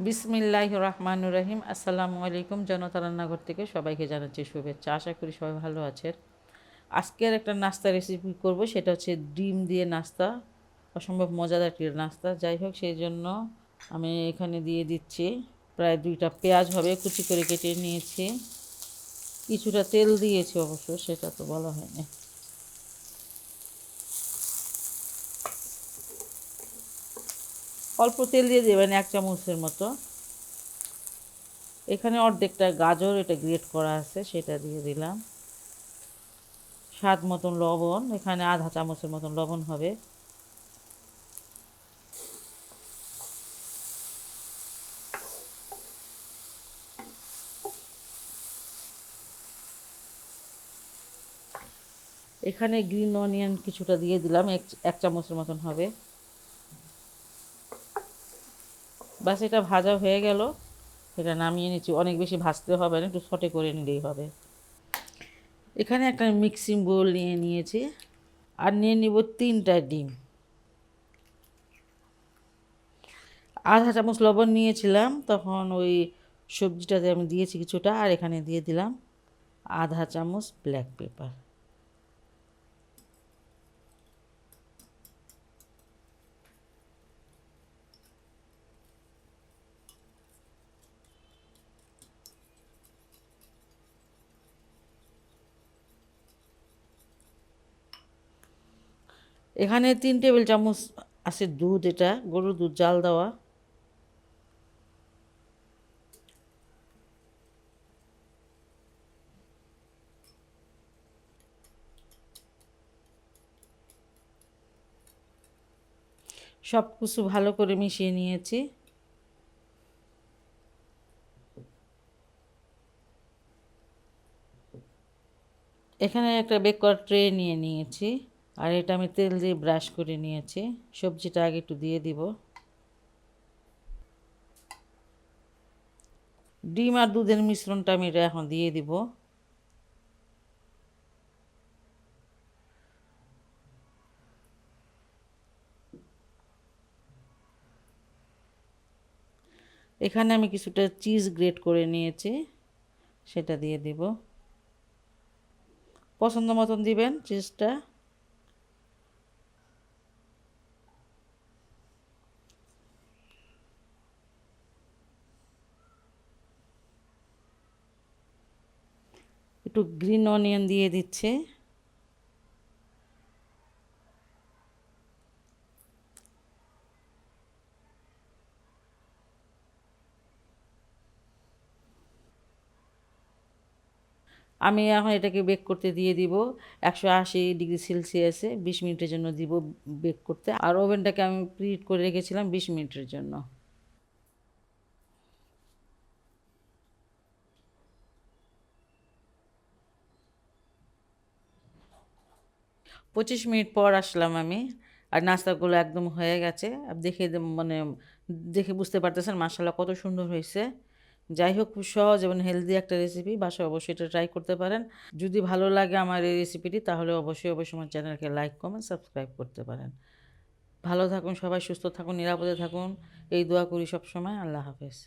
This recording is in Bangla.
বিসমিল্লাহির রহমানির রহিম। আসসালামু আলাইকুম। জনতা রান্নাঘর থেকে সবাইকে জানাচ্ছি শুভেচ্ছা। আশা করি সবাই ভালো আছেন। আজকের একটা নাস্তা রেসিপি করব, সেটা হচ্ছে ডিম দিয়ে নাস্তা। অসম্ভব মজাদার একটি নাস্তা। যাই হোক, সেই জন্য আমি এখানে দিয়ে দিচ্ছি প্রায় 2টা পেঁয়াজ হবে, কুচি করে কেটে নিয়েছি। কিছুটা তেল দিয়েছি, অবশ্য সেটা তো বলা হয়নি। অল্প তেল দিয়ে দেবেন, 1 চামচের মতো। এখানে অর্ধেকটা গাজর, এটা গ্রেট করা আছে, সেটা দিয়ে দিলাম। স্বাদ মতন লবণ, এখানে আধা চামচের মতন লবণ হবে। এখানে গ্রিন অনিয়ন কিছুটা দিয়ে দিলাম, এক চামচের মতন হবে। বাস, এটা ভাজা হয়ে গেল। এটা নামিয়ে নিচ্ছি। অনেক বেশি ভাজতে হবে না, একটু সটে করে নিলেই হবে। এখানে একটা মিক্সিং বোল নিয়ে নিয়েছি, আর নিয়ে নিব 3টা ডিম। আধা চামচ লবণ নিয়েছিলাম, তখন ওই সবজিটাতে আমি দিয়েছি কিছুটা, আর এখানে দিয়ে দিলাম আধা চামচ ব্ল্যাক পেপার। এখানে 3 টেবিল চামচ আছে দুধ, এটা গরুর দুধ, জাল দেওয়া। সব কিছু ভালো করে মিশিয়ে নিয়েছি। এখানে একটা বেক করার ট্রে নিয়ে নিয়েছি, আর এটা আমি তেল দিয়ে ব্রাশ করে নিয়েছি। সবজিটা আগে একটু দিয়ে দিব। ডিম আর দুধের মিশ্রণটা আমি এটা এখন দিয়ে দিব। এখানে আমি কিছুটা চিজ গ্রেট করে নিয়েছি, সেটা দিয়ে দিব। পছন্দ মতন দিবেন চিজটা। একটু গ্রিন অনিয়ন দিয়ে দিচ্ছে। আমি এখন এটাকে বেক করতে দিয়ে দিব 180 ডিগ্রি সেলসিয়াসে 20 মিনিটের জন্য দিব বেক করতে। আর ওভেনটাকে আমি প্রিহিট করে রেখেছিলাম 20 মিনিটের জন্য। 25 মিনিট পর আসলাম আমি, আর নাস্তাগুলো একদম হয়ে গেছে। দেখে মানে দেখে বুঝতে পারতেছেন মাশাআল্লাহ কত সুন্দর হয়েছে। যাই হোক, খুব সহজ এবং হেলদি একটা রেসিপি, বাসায় অবশ্যই এটা ট্রাই করতে পারেন। যদি ভালো লাগে আমার এই রেসিপিটি, তাহলে অবশ্যই অবশ্যই আমার চ্যানেলকে লাইক, কমেন্ট, সাবস্ক্রাইব করতে পারেন। ভালো থাকুন সবাই, সুস্থ থাকুন, নিরাপদে থাকুন, এই দোয়া করি সব সময়। আল্লাহ হাফেজ।